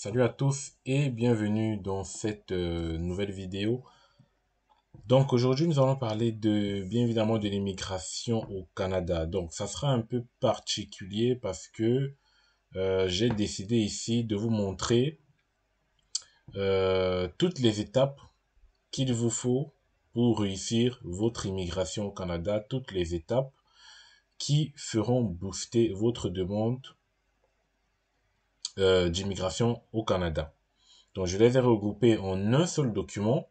Salut à tous et bienvenue dans cette nouvelle vidéo. Donc aujourd'hui nous allons parler bien évidemment de l'immigration au Canada. Donc ça sera un peu particulier parce que j'ai décidé ici de vous montrer toutes les étapes qu'il vous faut pour réussir votre immigration au Canada, toutes les étapes qui feront booster votre demande d'immigration au Canada. Donc je les ai regroupées en un seul document.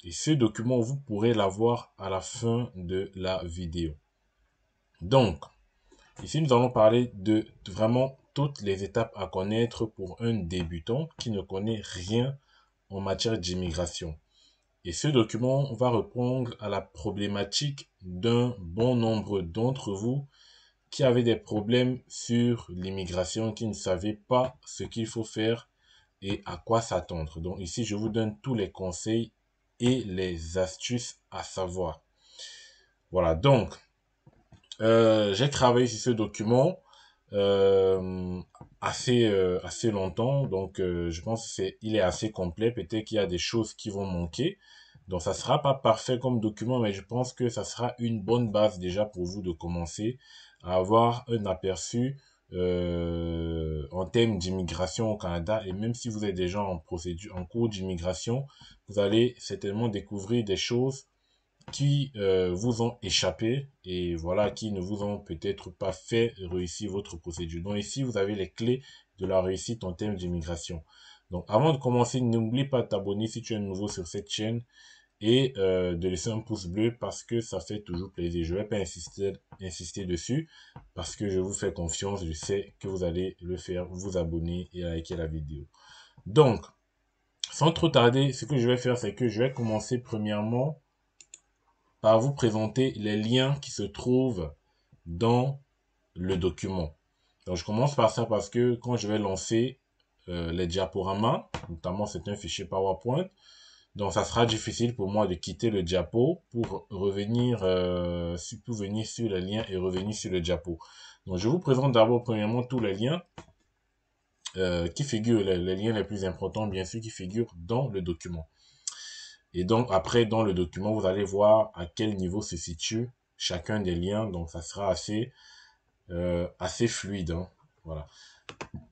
Et ce document, vous pourrez l'avoir à la fin de la vidéo. Donc, ici, nous allons parler de vraiment toutes les étapes à connaître pour un débutant qui ne connaît rien en matière d'immigration. Et ce document va répondre à la problématique d'un bon nombre d'entre vous qui avaient des problèmes sur l'immigration, qui ne savaient pas ce qu'il faut faire et à quoi s'attendre. Donc ici, je vous donne tous les conseils et les astuces à savoir. Voilà, donc j'ai travaillé sur ce document euh, assez longtemps, donc je pense que il est assez complet. Peut-être qu'il y a des choses qui vont manquer. Donc ça sera pas parfait comme document, mais je pense que ça sera une bonne base déjà pour vous de commencer à avoir un aperçu en termes d'immigration au Canada. Et même si vous êtes déjà en procédure, en cours d'immigration, vous allez certainement découvrir des choses qui vous ont échappé et voilà, qui ne vous ont peut-être pas fait réussir votre procédure. Donc ici, vous avez les clés de la réussite en termes d'immigration. Donc avant de commencer, n'oublie pas de t'abonner si tu es nouveau sur cette chaîne et de laisser un pouce bleu parce que ça fait toujours plaisir. Je vais pas insister dessus parce que je vous fais confiance. Je sais que vous allez le faire, vous abonner et liker la vidéo. Donc, sans trop tarder, ce que je vais faire, c'est que je vais commencer premièrement par vous présenter les liens qui se trouvent dans le document. Donc, je commence par ça parce que quand je vais lancer les diaporamas, notamment c'est un fichier PowerPoint, donc ça sera difficile pour moi de quitter le diapo pour revenir, pour venir sur les liens et revenir sur le diapo. Donc je vous présente d'abord premièrement tous les liens qui figurent, les liens les plus importants bien sûr qui figurent dans le document. Et donc, après, dans le document, vous allez voir à quel niveau se situe chacun des liens. Donc, ça sera assez fluide, hein. Voilà.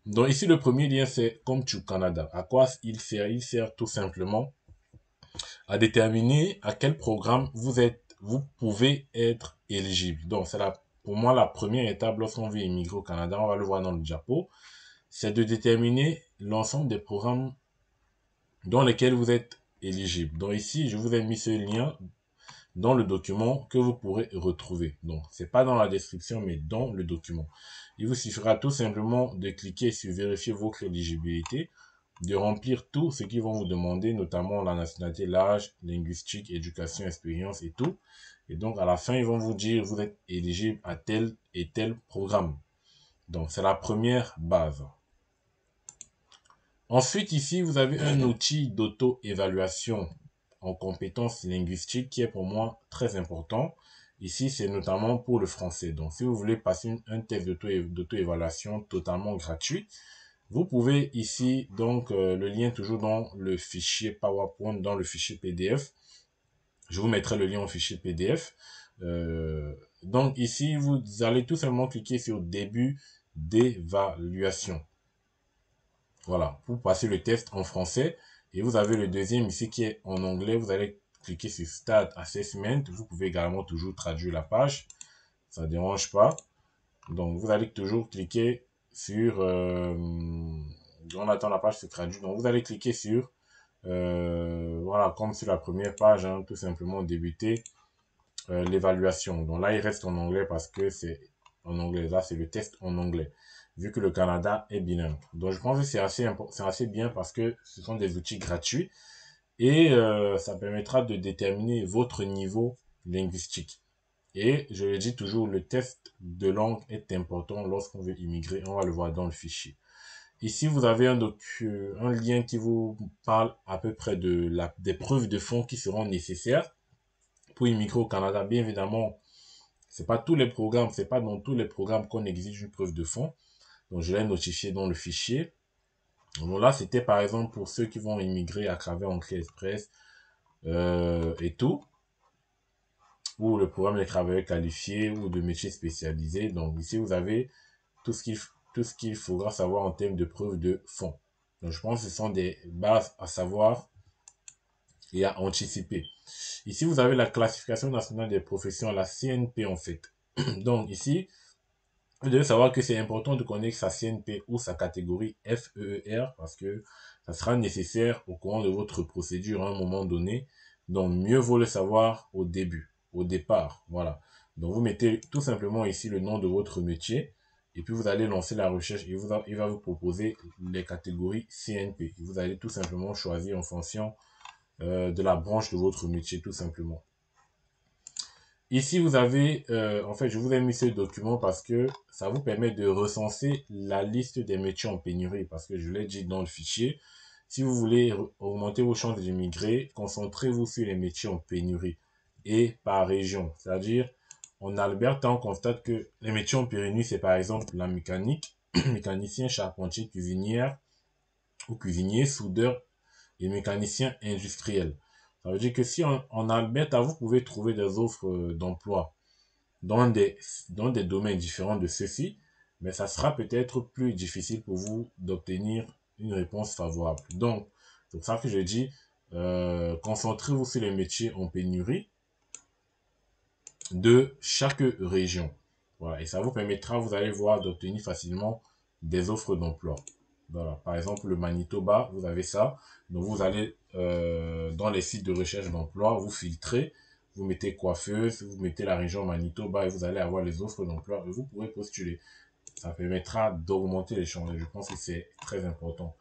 Donc, ici, le premier lien, c'est Come to Canada. À quoi il sert? Il sert tout simplement à déterminer à quel programme vous pouvez être éligible. Donc, pour moi, la première étape lorsqu'on veut immigrer au Canada, on va le voir dans le diapo, c'est de déterminer l'ensemble des programmes dans lesquels vous êtes éligible. Donc, ici, je vous ai mis ce lien dans le document que vous pourrez retrouver. Donc, c'est pas dans la description, mais dans le document. Il vous suffira tout simplement de cliquer sur vérifier votre éligibilité, de remplir tout ce qu'ils vont vous demander, notamment la nationalité, l'âge, linguistique, éducation, expérience et tout. Et donc, à la fin, ils vont vous dire, vous êtes éligible à tel et tel programme. Donc, c'est la première base. Ensuite, ici, vous avez un outil d'auto-évaluation en compétences linguistiques qui est pour moi très important. Ici, c'est notamment pour le français. Donc, si vous voulez passer un test d'auto-évaluation totalement gratuit, vous pouvez ici, donc, le lien toujours dans le fichier PowerPoint, dans le fichier PDF. Je vous mettrai le lien au fichier PDF. Donc, ici, vous allez tout simplement cliquer sur début d'évaluation. Voilà, pour passer le test en français. Et vous avez le deuxième ici qui est en anglais. Vous allez cliquer sur Start Assessment. Vous pouvez également toujours traduire la page. Ça ne dérange pas. Donc, vous allez toujours cliquer sur... on attend la page se traduire. Donc, vous allez cliquer sur... voilà, comme sur la première page, hein, tout simplement débuter l'évaluation. Donc là, il reste en anglais parce que c'est en anglais. Là, c'est le test en anglais, vu que le Canada est bilingue. Donc, je pense que c'est assez bien parce que ce sont des outils gratuits et ça permettra de déterminer votre niveau linguistique. Et je le dis toujours, le test de langue est important lorsqu'on veut immigrer. On va le voir dans le fichier. Ici, vous avez un lien qui vous parle à peu près des preuves de fonds qui seront nécessaires pour immigrer au Canada. Bien évidemment, c'est pas tous les programmes, c'est pas dans tous les programmes qu'on exige une preuve de fonds. Donc, je l'ai notifié dans le fichier. Donc là, c'était par exemple pour ceux qui vont immigrer à travers Entrée Express et tout, ou le programme des travailleurs qualifiés ou de métiers spécialisés. Donc ici, vous avez tout ce qu'il faudra savoir en termes de preuve de fonds. Donc je pense que ce sont des bases à savoir et à anticiper. Ici, vous avez la classification nationale des professions, la CNP en fait. Donc ici, vous devez savoir que c'est important de connaître sa CNP ou sa catégorie FEER parce que ça sera nécessaire au courant de votre procédure à un moment donné. Donc, mieux vaut le savoir au début, au départ. Voilà. Donc, vous mettez tout simplement ici le nom de votre métier et puis vous allez lancer la recherche et il va vous proposer les catégories CNP. Et vous allez tout simplement choisir en fonction de la branche de votre métier, tout simplement. Ici, vous avez, en fait, je vous ai mis ce document parce que ça vous permet de recenser la liste des métiers en pénurie. Parce que je l'ai dit dans le fichier, si vous voulez augmenter vos chances d'immigrer, concentrez-vous sur les métiers en pénurie et par région. C'est-à-dire, en Alberta, on constate que les métiers en pénurie, c'est par exemple la mécanique, mécanicien, charpentier, cuisinière ou cuisinier, soudeur et mécanicien industriel. Ça veut dire que si en Alberta, vous pouvez trouver des offres d'emploi dans dans des domaines différents de ceux-ci, mais ça sera peut-être plus difficile pour vous d'obtenir une réponse favorable. Donc, c'est pour ça que je dis, concentrez-vous sur les métiers en pénurie de chaque région. Voilà, et ça vous permettra, vous allez voir, d'obtenir facilement des offres d'emploi. Voilà, par exemple, le Manitoba, vous avez ça. Donc, vous allez dans les sites de recherche d'emploi, vous filtrez, vous mettez coiffeuse, vous mettez la région Manitoba et vous allez avoir les offres d'emploi et vous pourrez postuler. Ça permettra d'augmenter les chances. Je pense que c'est très important.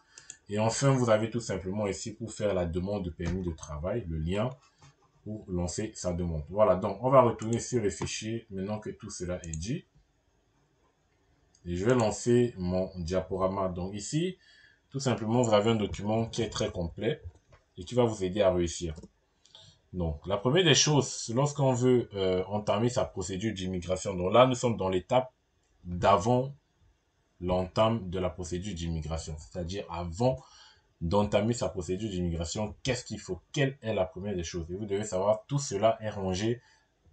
Et enfin, vous avez tout simplement ici pour faire la demande de permis de travail, le lien pour lancer sa demande. Voilà, donc on va retourner sur le fichier maintenant que tout cela est dit. Et je vais lancer mon diaporama. Donc ici, tout simplement, vous avez un document qui est très complet et qui va vous aider à réussir. Donc, la première des choses, lorsqu'on veut entamer sa procédure d'immigration, donc là, nous sommes dans l'étape d'avant l'entame de la procédure d'immigration, c'est-à-dire avant d'entamer sa procédure d'immigration, qu'est-ce qu'il faut? Quelle est la première des choses? Et vous devez savoir, tout cela est rangé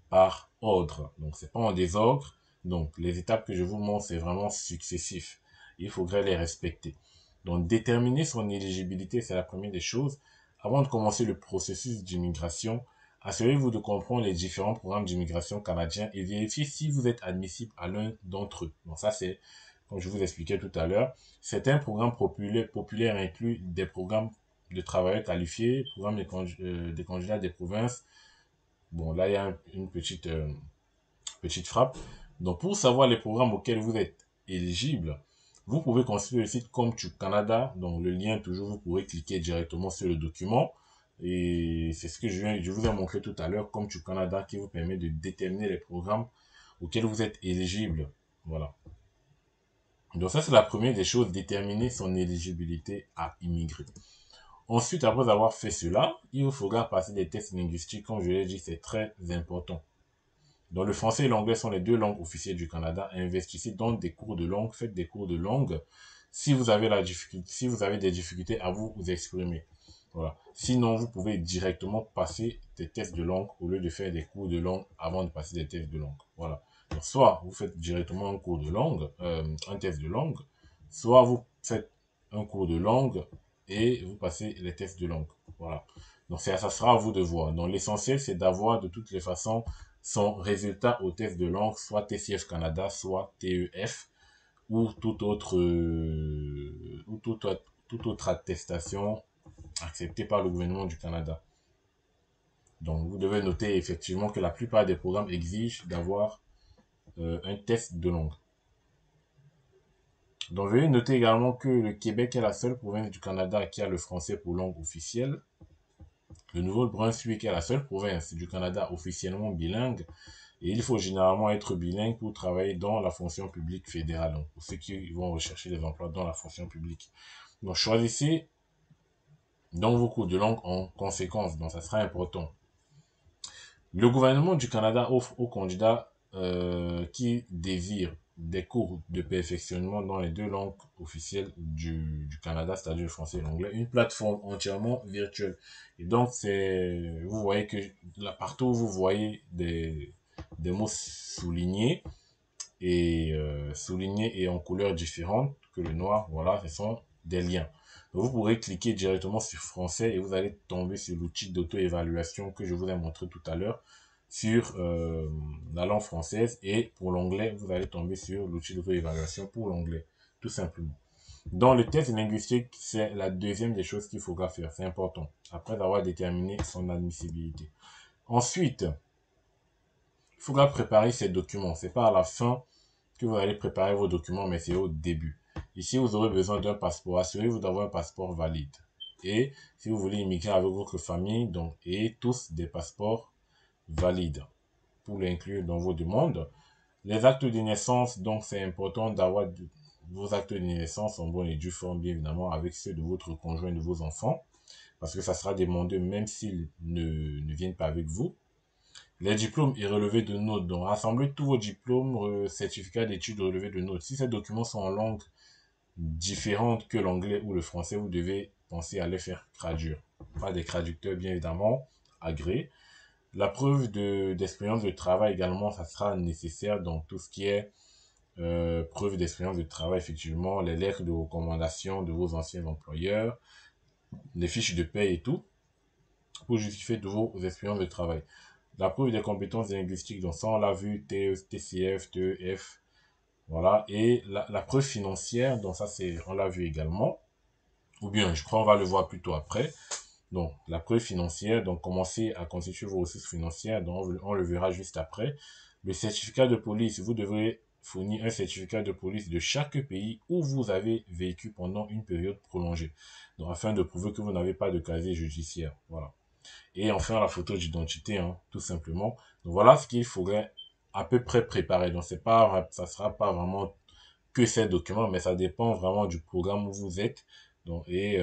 par ordre. Donc, c'est pas en désordre. Donc, les étapes que je vous montre, c'est vraiment successif. Il faudrait les respecter. Donc, déterminer son éligibilité, c'est la première des choses. Avant de commencer le processus d'immigration, assurez-vous de comprendre les différents programmes d'immigration canadiens et vérifiez si vous êtes admissible à l'un d'entre eux. Donc, ça, c'est, comme je vous expliquais tout à l'heure, certains programmes populaires incluent des programmes de travailleurs qualifiés, programmes des candidats des provinces. Bon, là, il y a une petite frappe. Donc, pour savoir les programmes auxquels vous êtes éligible, vous pouvez consulter le site ComTube Canada. Donc, le lien, toujours, vous pourrez cliquer directement sur le document. Et c'est ce que je vous ai montré tout à l'heure, ComTube Canada, qui vous permet de déterminer les programmes auxquels vous êtes éligible. Voilà. Donc, ça, c'est la première des choses, déterminer son éligibilité à immigrer. Ensuite, après avoir fait cela, il vous faudra passer des tests linguistiques. Comme je l'ai dit, c'est très important. Donc, le français et l'anglais sont les deux langues officielles du Canada. Investissez dans des cours de langue, faites des cours de langue si vous avez si vous avez des difficultés à vous exprimer. Voilà. Sinon, vous pouvez directement passer des tests de langue au lieu de faire des cours de langue avant de passer des tests de langue. Voilà. Donc, soit vous faites directement un cours de langue, un test de langue, soit vous faites un cours de langue et vous passez les tests de langue. Voilà. Donc, ça sera à vous de voir. Donc, l'essentiel, c'est d'avoir de toutes les façons son résultat au test de langue, soit TCF Canada, soit TEF, ou toute autre attestation acceptée par le gouvernement du Canada. Donc, vous devez noter effectivement que la plupart des programmes exigent d'avoir un test de langue. Donc, veuillez noter également que le Québec est la seule province du Canada qui a le français pour langue officielle. Le Nouveau-Brunswick est la seule province du Canada officiellement bilingue. Et il faut généralement être bilingue pour travailler dans la fonction publique fédérale. Donc, pour ceux qui vont rechercher des emplois dans la fonction publique. Donc, choisissez donc vos cours de langue en conséquence. Donc, ça sera important. Le gouvernement du Canada offre aux candidats qui désirent des cours de perfectionnement dans les deux langues officielles du Canada, c'est-à-dire le français et l'anglais, une plateforme entièrement virtuelle. Et donc, vous voyez que là, partout où vous voyez des mots soulignés et en couleurs différentes que le noir, voilà, ce sont des liens. Donc, vous pourrez cliquer directement sur français et vous allez tomber sur l'outil d'auto-évaluation que je vous ai montré tout à l'heure sur la langue française, et pour l'anglais, vous allez tomber sur l'outil d'auto-évaluation pour l'anglais, tout simplement. Dans le test linguistique, c'est la deuxième des choses qu'il faudra faire, c'est important, après avoir déterminé son admissibilité. Ensuite, il faudra préparer ces documents. C'est pas à la fin que vous allez préparer vos documents, mais c'est au début. Ici, vous aurez besoin d'un passeport. Assurez-vous d'avoir un passeport valide. Et si vous voulez immigrer avec votre famille, donc, et tous des passeports valides pour l'inclure dans vos demandes. Les actes de naissance, donc c'est important d'avoir vos actes de naissance en bonne et due forme, bien évidemment, avec ceux de votre conjoint, de vos enfants, parce que ça sera demandé même s'ils ne viennent pas avec vous. Les diplômes et relevés de notes. Donc, rassemblez tous vos diplômes, certificats d'études, relevés de notes. Si ces documents sont en langue différente que l'anglais ou le français, vous devez penser à les faire traduire. Pas des traducteurs, bien évidemment, agréés. La preuve d'expérience de travail également, ça sera nécessaire. Donc, tout ce qui est preuve d'expérience de travail, effectivement, les lettres de recommandation de vos anciens employeurs, les fiches de paie et tout, pour justifier de vos expériences de travail. La preuve des compétences linguistiques, donc ça on l'a vu, TCF, TEF, voilà. Et la preuve financière, donc ça on l'a vu également, ou bien je crois on va le voir plutôt après. Donc la preuve financière, donc commencez à constituer vos ressources financières, donc on le verra juste après. Le certificat de police, vous devrez fournir un certificat de police de chaque pays où vous avez vécu pendant une période prolongée, donc afin de prouver que vous n'avez pas de casier judiciaire, voilà. Et enfin, la photo d'identité, hein, tout simplement. Donc voilà ce qu'il faudrait à peu près préparer. Donc ça sera pas vraiment que ces documents, mais ça dépend vraiment du programme où vous êtes. Donc, et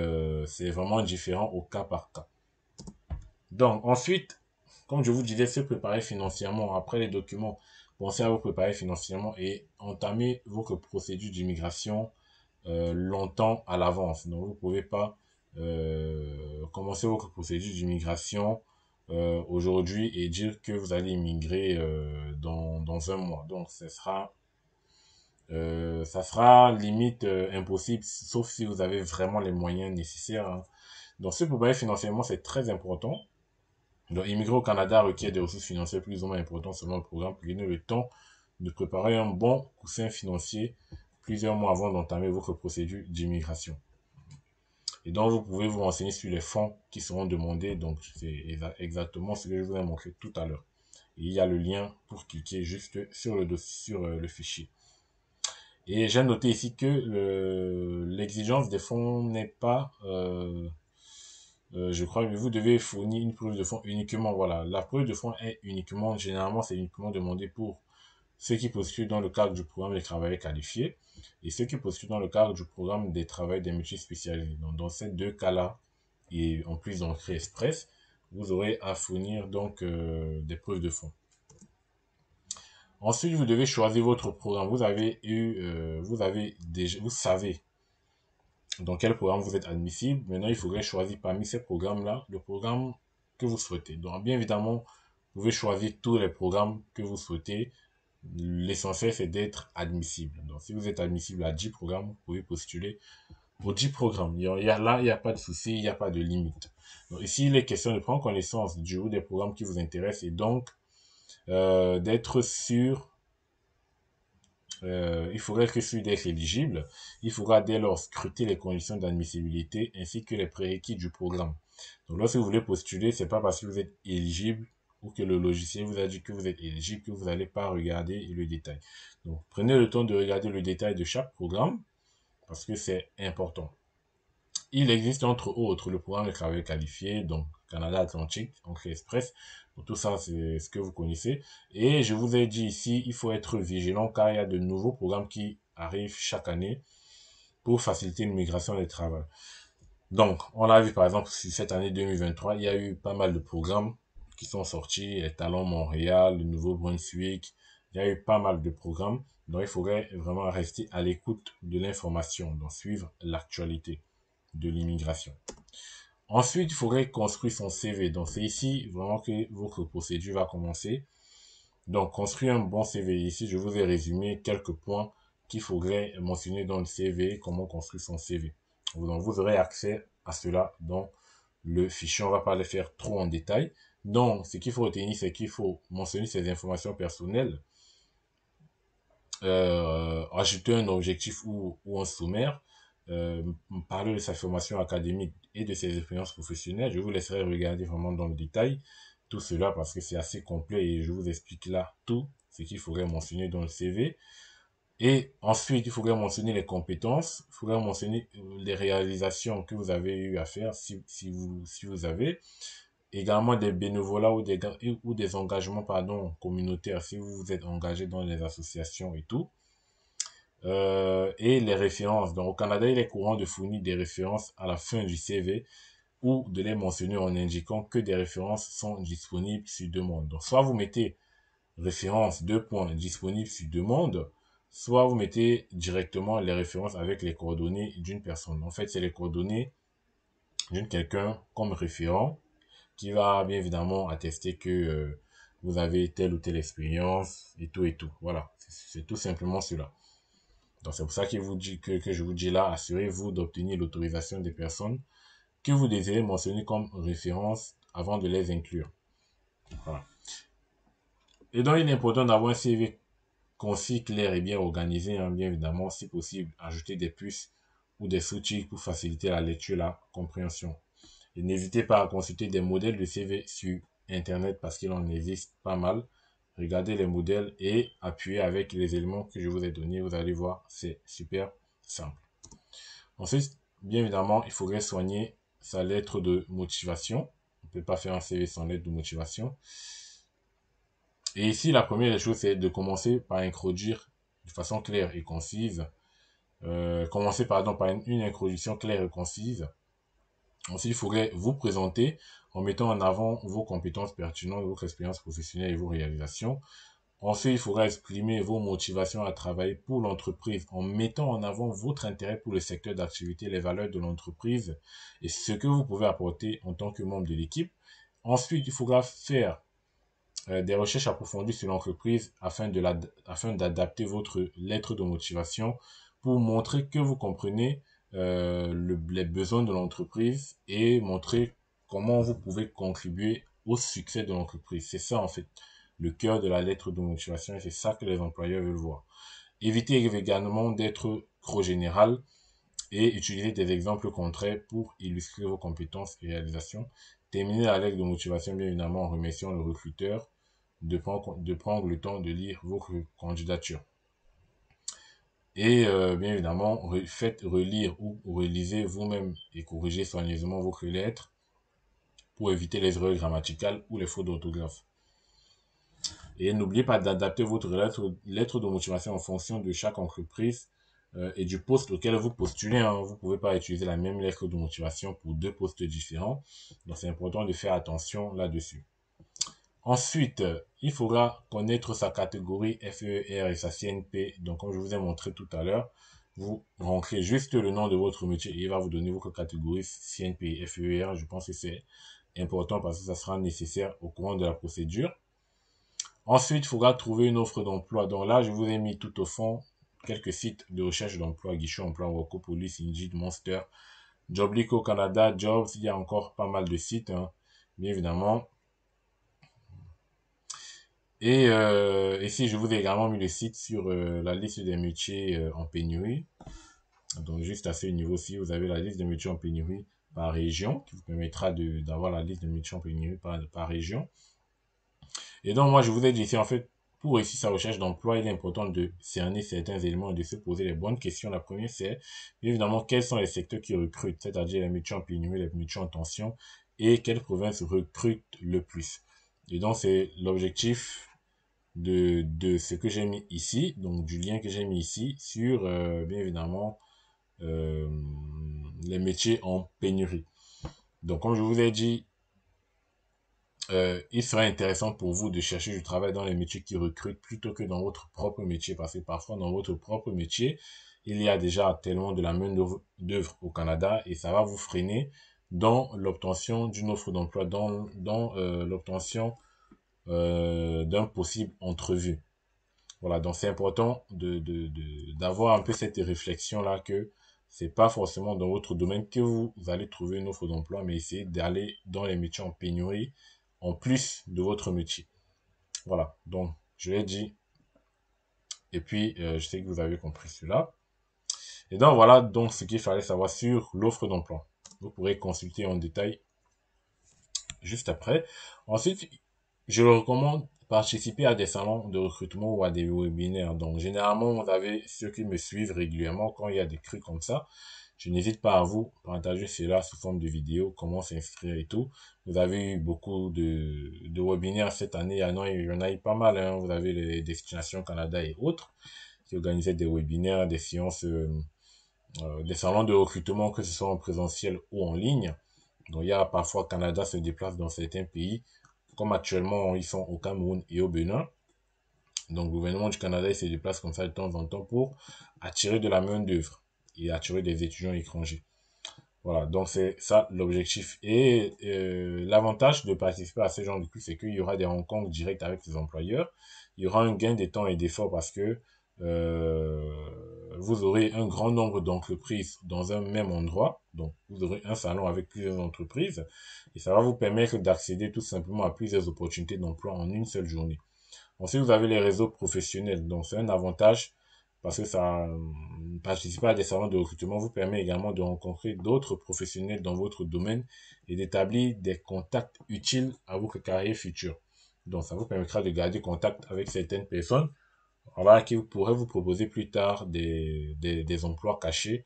c'est vraiment différent au cas par cas. Donc ensuite, comme je vous disais, se préparer financièrement. Après les documents, pensez à vous préparer financièrement et entamer votre procédure d'immigration longtemps à l'avance. Donc, vous ne pouvez pas commencer votre procédure d'immigration aujourd'hui et dire que vous allez immigrer dans un mois. Donc, ça sera limite impossible, sauf si vous avez vraiment les moyens nécessaires, hein. Donc, se préparer financièrement, c'est très important. Donc, immigrer au Canada requiert des ressources financières plus ou moins importantes selon le programme. Prenez le temps de préparer un bon coussin financier plusieurs mois avant d'entamer votre procédure d'immigration. Et donc, vous pouvez vous renseigner sur les fonds qui seront demandés. Donc, c'est exactement ce que je vous ai montré tout à l'heure. Et il y a le lien pour cliquer juste sur le dossier, sur le fichier. Et j'ai noté ici que l'exigence des fonds n'est pas, je crois que vous devez fournir une preuve de fonds uniquement. Voilà, la preuve de fonds est uniquement, généralement, c'est uniquement demandé pour ceux qui postulent dans le cadre du programme des travailleurs qualifiés et ceux qui postulent dans le cadre du programme des travailleurs des métiers spécialisés. Donc, dans ces deux cas-là, et en plus d'entrée express, vous aurez à fournir donc des preuves de fonds. Ensuite, vous devez choisir votre programme. Vous savez dans quel programme vous êtes admissible. Maintenant, il faudrait choisir parmi ces programmes-là le programme que vous souhaitez. Donc, bien évidemment, vous pouvez choisir tous les programmes que vous souhaitez. L'essentiel, c'est d'être admissible. Donc, si vous êtes admissible à 10 programmes, vous pouvez postuler aux 10 programmes. Là, il n'y a pas de souci, il n'y a pas de limite. Donc, ici, il est question de prendre connaissance du ou des programmes qui vous intéressent et donc d'être sûr. Il faudrait être sûr d'être éligible. Il faudra dès lors scruter les conditions d'admissibilité ainsi que les prérequis du programme. Donc, lorsque vous voulez postuler, c'est pas parce que vous êtes éligible ou que le logiciel vous a dit que vous êtes éligible que vous n'allez pas regarder le détail. Donc, prenez le temps de regarder le détail de chaque programme parce que c'est important. Il existe entre autres le programme de travail qualifié, donc Canada Atlantique, Entrée Express. Donc, tout ça, c'est ce que vous connaissez. Et je vous ai dit ici, il faut être vigilant car il y a de nouveaux programmes qui arrivent chaque année pour faciliter l'immigration des travailleurs. Donc, on l'a vu par exemple, sur cette année 2023, il y a eu pas mal de programmes qui sont sortis, les Talents Montréal, le Nouveau-Brunswick, il y a eu pas mal de programmes. Donc, il faudrait vraiment rester à l'écoute de l'information, donc suivre l'actualité de l'immigration. Ensuite, il faudrait construire son CV. Donc, c'est ici vraiment que votre procédure va commencer. Donc, construire un bon CV. Ici, je vous ai résumé quelques points qu'il faudrait mentionner dans le CV, comment construire son CV. Donc, vous aurez accès à cela dans le fichier. On ne va pas le faire trop en détail. Donc, ce qu'il faut retenir, c'est qu'il faut mentionner ces informations personnelles, ajouter un objectif ou un sommaire, parler de sa formation académique et de ses expériences professionnelles. Je vous laisserai regarder vraiment dans le détail tout cela parce que c'est assez complet et je vous explique là tout ce qu'il faudrait mentionner dans le CV. Et ensuite, il faudrait mentionner les compétences, il faudrait mentionner les réalisations que vous avez eu à faire si vous avez. Également des bénévolats ou des engagements pardon, communautaires si vous vous êtes engagé dans les associations et tout. Et les références. Donc, au Canada, il est courant de fournir des références à la fin du CV ou de les mentionner en indiquant que des références sont disponibles sur demande. Donc, soit vous mettez référence 2 points disponibles sur demande, soit vous mettez directement les références avec les coordonnées d'une personne. En fait, c'est les coordonnées d'une quelqu'un comme référent qui va bien évidemment attester que vous avez telle ou telle expérience et tout et tout. Voilà, c'est tout simplement cela. Donc c'est pour ça que je vous dis là, assurez-vous d'obtenir l'autorisation des personnes que vous désirez mentionner comme référence avant de les inclure. Voilà. Et donc il est important d'avoir un CV concis, clair et bien organisé, hein, bien évidemment, si possible, ajouter des puces ou des sous-titres pour faciliter la lecture et la compréhension. Et n'hésitez pas à consulter des modèles de CV sur Internet parce qu'il en existe pas mal. Regardez les modèles et appuyez avec les éléments que je vous ai donnés. Vous allez voir, c'est super simple. Ensuite, bien évidemment, il faudrait soigner sa lettre de motivation. On ne peut pas faire un CV sans lettre de motivation. Et ici, la première des choses, c'est de commencer par introduire de façon claire et concise. Commencer pardon, par une introduction claire et concise. Ensuite, il faudrait vous présenter en mettant en avant vos compétences pertinentes, votre expérience professionnelle et vos réalisations. Ensuite, il faudra exprimer vos motivations à travailler pour l'entreprise en mettant en avant votre intérêt pour le secteur d'activité, les valeurs de l'entreprise et ce que vous pouvez apporter en tant que membre de l'équipe. Ensuite, il faudra faire des recherches approfondies sur l'entreprise afin d'adapter votre lettre de motivation pour montrer que vous comprenez les besoins de l'entreprise et montrer comment vous pouvez contribuer au succès de l'entreprise. C'est ça en fait le cœur de la lettre de motivation et c'est ça que les employeurs veulent voir. Évitez également d'être trop général et utiliser des exemples concrets pour illustrer vos compétences et réalisations. Terminez la lettre de motivation bien évidemment en remerciant le recruteur de prendre le temps de lire vos candidatures. Et bien évidemment, faites relire ou relisez vous-même et corrigez soigneusement vos lettres pour éviter les erreurs grammaticales ou les fautes d'orthographe. Et n'oubliez pas d'adapter votre lettre de motivation en fonction de chaque entreprise et du poste auquel vous postulez. Hein. Vous ne pouvez pas utiliser la même lettre de motivation pour 2 postes différents. Donc c'est important de faire attention là-dessus. Ensuite, il faudra connaître sa catégorie FER et sa CNP. Donc, comme je vous ai montré tout à l'heure, vous rentrez juste le nom de votre métier et il va vous donner votre catégorie CNP et FER. Je pense que c'est important parce que ça sera nécessaire au cours de la procédure. Ensuite, il faudra trouver une offre d'emploi. Donc là, je vous ai mis tout au fond quelques sites de recherche d'emploi, Guichet Emploi, Workopolis, Indeed, Monster, Joblico Canada, Jobs. Il y a encore pas mal de sites, hein, bien évidemment. Et ici, je vous ai également mis le site sur la liste des métiers en pénurie. Donc, juste à ce niveau-ci, vous avez la liste des métiers en pénurie par région, qui vous permettra d'avoir la liste des métiers en pénurie par région. Et donc, moi, je vous ai dit ici, en fait, pour réussir sa recherche d'emploi, il est important de cerner certains éléments et de se poser les bonnes questions. La première, c'est évidemment quels sont les secteurs qui recrutent, c'est-à-dire les métiers en pénurie, les métiers en tension, et quelles provinces recrutent le plus. Et donc, c'est l'objectif de ce que j'ai mis ici, donc du lien que j'ai mis ici sur, bien évidemment, les métiers en pénurie. Donc, comme je vous ai dit, il serait intéressant pour vous de chercher du travail dans les métiers qui recrutent plutôt que dans votre propre métier, parce que parfois dans votre propre métier, il y a déjà tellement de la main d'œuvre au Canada et ça va vous freiner dans l'obtention d'une offre d'emploi, dans l'obtention d'un possible entrevue. Voilà, donc c'est important d'avoir un peu cette réflexion-là que c'est pas forcément dans votre domaine que vous allez trouver une offre d'emploi, mais essayez d'aller dans les métiers en pénurie en plus de votre métier. Voilà, donc je l'ai dit, et puis je sais que vous avez compris cela. Et donc voilà donc ce qu'il fallait savoir sur l'offre d'emploi. Vous pourrez consulter en détail juste après. Ensuite, je le recommande participer à des salons de recrutement ou à des webinaires. Donc, généralement, vous avez ceux qui me suivent régulièrement quand il y a des trucs comme ça. Je n'hésite pas à vous partager cela sous forme de vidéo, comment s'inscrire et tout. Vous avez eu beaucoup de webinaires cette année. Il y en a eu pas mal, hein. Vous avez les Destinations Canada et autres qui organisaient des webinaires, des séances, des salons de recrutement, que ce soit en présentiel ou en ligne. Donc, il y a parfois Canada se déplace dans certains pays, comme actuellement ils sont au Cameroun et au Bénin. Donc, le gouvernement du Canada il se déplace comme ça de temps en temps pour attirer de la main-d'œuvre et attirer des étudiants étrangers. Voilà, donc c'est ça l'objectif. Et l'avantage de participer à ce genre de trucs, c'est qu'il y aura des rencontres directes avec les employeurs. Il y aura un gain de temps et d'effort parce que euh, vous aurez un grand nombre d'entreprises dans un même endroit. Donc, vous aurez un salon avec plusieurs entreprises et ça va vous permettre d'accéder tout simplement à plusieurs opportunités d'emploi en une seule journée. Ensuite, vous avez les réseaux professionnels. Donc, c'est un avantage parce que ça, participer à des salons de recrutement vous permet également de rencontrer d'autres professionnels dans votre domaine et d'établir des contacts utiles à votre carrière future. Donc, ça vous permettra de garder contact avec certaines personnes, voilà, qui pourraient vous proposer plus tard des emplois cachés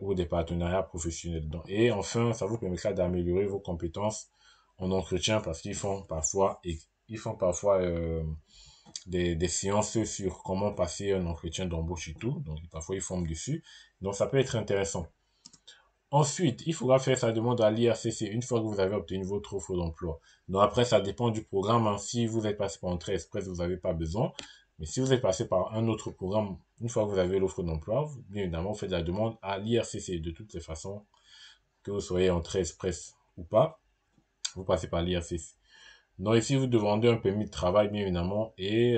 ou des partenariats professionnels. Donc, et enfin, ça vous permettra d'améliorer vos compétences en entretien parce ils font parfois des séances sur comment passer un entretien d'embauche et tout. Donc, parfois, ils forment dessus. Donc, ça peut être intéressant. Ensuite, il faudra faire sa demande à l'IRCC une fois que vous avez obtenu votre offre d'emploi. Donc, après, ça dépend du programme, hein. Si vous êtes passé par Entrée Express, vous n'avez pas besoin. Mais si vous êtes passé par un autre programme, une fois que vous avez l'offre d'emploi, bien évidemment, vous faites la demande à l'IRCC. De toutes les façons, que vous soyez Entrée Express ou pas, vous passez par l'IRCC. Donc ici, vous demandez un permis de travail, bien évidemment, et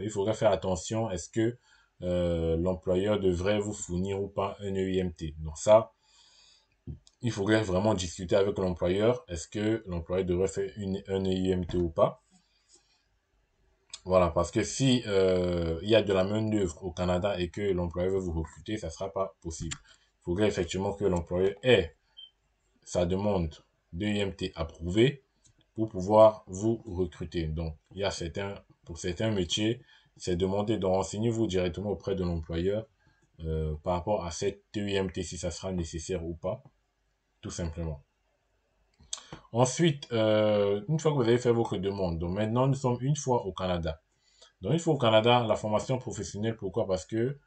il faudra faire attention, est-ce que l'employeur devrait vous fournir ou pas un EIMT. Donc ça, il faudrait vraiment discuter avec l'employeur, est-ce que l'employeur devrait faire un EIMT ou pas. Voilà, parce que si il y a de la main-d'œuvre au Canada et que l'employeur veut vous recruter, ça ne sera pas possible. Il faudrait effectivement que l'employeur ait sa demande d'EIMT approuvée pour pouvoir vous recruter. Donc, il y a pour certains métiers, c'est demander de renseigner-vous directement auprès de l'employeur par rapport à cette EIMT, si ça sera nécessaire ou pas, tout simplement. Ensuite, une fois que vous avez fait votre demande, donc maintenant nous sommes une fois au Canada. Donc une fois au Canada, la formation professionnelle, pourquoi? Parce que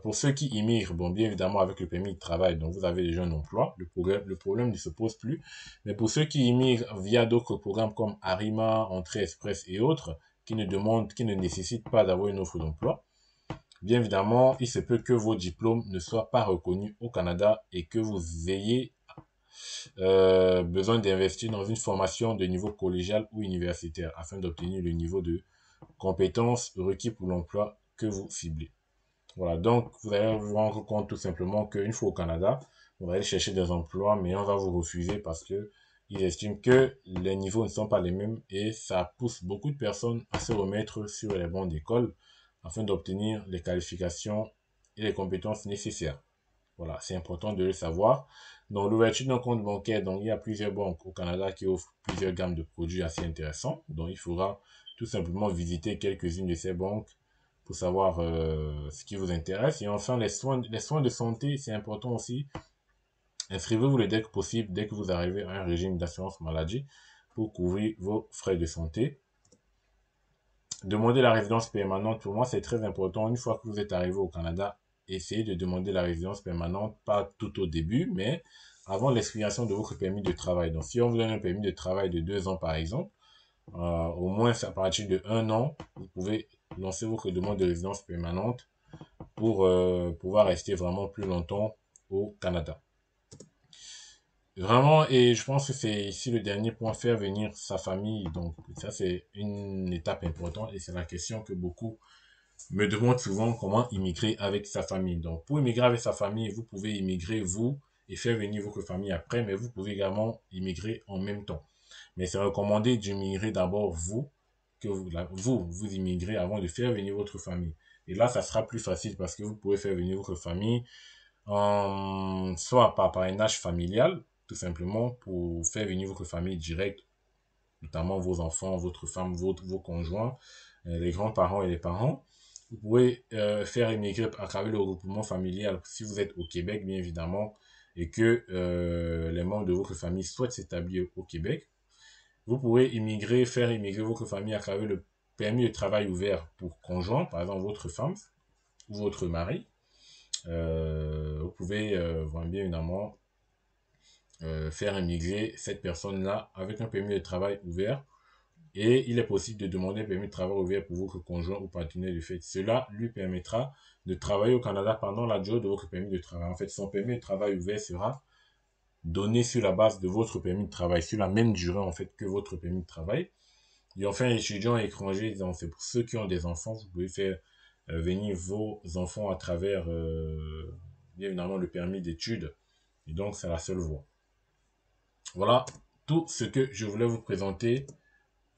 pour ceux qui immigrent, bon, bien évidemment, avec le permis de travail, donc vous avez déjà un emploi, le problème ne se pose plus. Mais pour ceux qui immigrent via d'autres programmes comme Arima, Entrée Express et autres, qui ne nécessitent pas d'avoir une offre d'emploi, bien évidemment, il se peut que vos diplômes ne soient pas reconnus au Canada et que vous ayez besoin d'investir dans une formation de niveau collégial ou universitaire afin d'obtenir le niveau de compétences requis pour l'emploi que vous ciblez. Voilà, donc vous allez vous rendre compte tout simplement qu'une fois au Canada, vous allez chercher des emplois, mais on va vous refuser parce que ils estiment que les niveaux ne sont pas les mêmes et ça pousse beaucoup de personnes à se remettre sur les bancs d'école afin d'obtenir les qualifications et les compétences nécessaires. Voilà, c'est important de le savoir. Donc, l'ouverture d'un compte bancaire, donc il y a plusieurs banques au Canada qui offrent plusieurs gammes de produits assez intéressants. Donc, il faudra tout simplement visiter quelques-unes de ces banques pour savoir ce qui vous intéresse. Et enfin, les soins de santé, c'est important aussi. Inscrivez-vous le dès que possible, dès que vous arrivez à un régime d'assurance maladie pour couvrir vos frais de santé. Demander la résidence permanente, pour moi, c'est très important. Une fois que vous êtes arrivé au Canada, essayez de demander la résidence permanente, pas tout au début, mais avant l'expiration de votre permis de travail. Donc, si on vous donne un permis de travail de 2 ans, par exemple, au moins à partir de 1 an, vous pouvez lancer votre demande de résidence permanente pour pouvoir rester vraiment plus longtemps au Canada. Vraiment, et je pense que c'est ici le dernier point, faire venir sa famille. Donc, ça, c'est une étape importante et c'est la question que beaucoup me demandent souvent, comment immigrer avec sa famille. Donc, pour immigrer avec sa famille, vous pouvez immigrer vous et faire venir votre famille après, mais vous pouvez également immigrer en même temps. Mais c'est recommandé d'immigrer d'abord vous, que vous immigrez avant de faire venir votre famille. Et là, ça sera plus facile parce que vous pouvez faire venir votre famille soit par parrainage familial, tout simplement pour faire venir votre famille directe, notamment vos enfants, votre femme, vos conjoints, les grands-parents et les parents. Vous pouvez faire immigrer à travers le regroupement familial si vous êtes au Québec, bien évidemment, et que les membres de votre famille souhaitent s'établir au Québec. Vous pouvez immigrer, faire immigrer votre famille à travers le permis de travail ouvert pour conjoint, par exemple votre femme ou votre mari. Vous pouvez bien évidemment faire immigrer cette personne-là avec un permis de travail ouvert. Et il est possible de demander un permis de travail ouvert pour votre conjoint ou partenaire de fait. Cela lui permettra de travailler au Canada pendant la durée de votre permis de travail. En fait, son permis de travail ouvert sera donné sur la base de votre permis de travail, sur la même durée en fait que votre permis de travail. Et enfin, étudiants étrangers, c'est pour ceux qui ont des enfants, vous pouvez faire venir vos enfants à travers, bien évidemment, le permis d'études. Et donc, c'est la seule voie. Voilà tout ce que je voulais vous présenter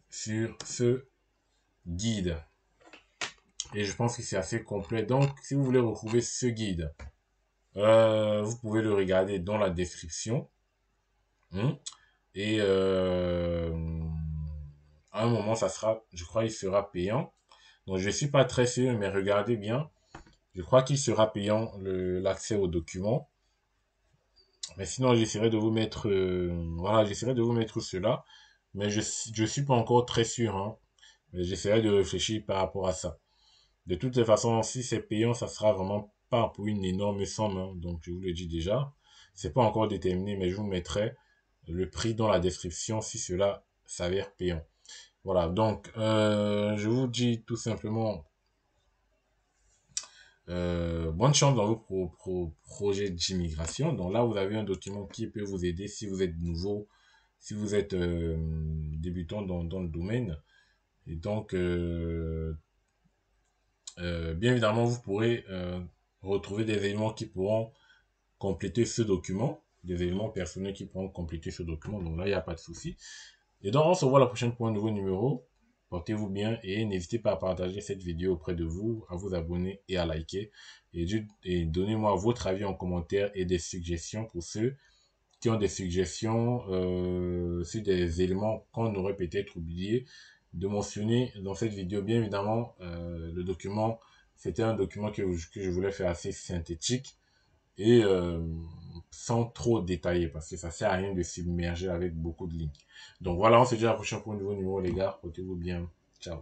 sur ce guide. Et je pense que c'est assez complet. Donc, si vous voulez retrouver ce guide, vous pouvez le regarder dans la description. Et à un moment, ça sera, je crois, il sera payant. Donc, je ne suis pas très sûr, mais regardez bien. Je crois qu'il sera payant l'accès aux documents. Mais sinon, j'essaierai de vous mettre, voilà, j'essaierai de vous mettre cela. Mais je suis pas encore très sûr, hein. Mais j'essaierai de réfléchir par rapport à ça. De toutes les façons, si c'est payant, ça sera vraiment pas pour une énorme somme, hein. Donc, je vous le dis déjà. C'est pas encore déterminé, mais je vous mettrai le prix dans la description si cela s'avère payant. Voilà, donc je vous dis tout simplement bonne chance dans vos projets d'immigration. Donc là, vous avez un document qui peut vous aider si vous êtes nouveau, si vous êtes débutant dans le domaine. Et donc, bien évidemment, vous pourrez retrouver des éléments qui pourront compléter ce document, des éléments personnels qui pourront compléter ce document. Donc là, il n'y a pas de souci. Et donc, on se voit la prochaine pour un nouveau numéro. Portez-vous bien et n'hésitez pas à partager cette vidéo auprès de vous, à vous abonner et à liker. Et donnez-moi votre avis en commentaire et des suggestions pour ceux qui ont des suggestions sur des éléments qu'on aurait peut-être oublié de mentionner dans cette vidéo. Bien évidemment, le document, c'était un document que je voulais faire assez synthétique et sans trop détailler parce que ça sert à rien de submerger avec beaucoup de lignes. Donc voilà, on se dit à la prochaine pour un nouveau numéro les gars. Portez-vous bien. Ciao.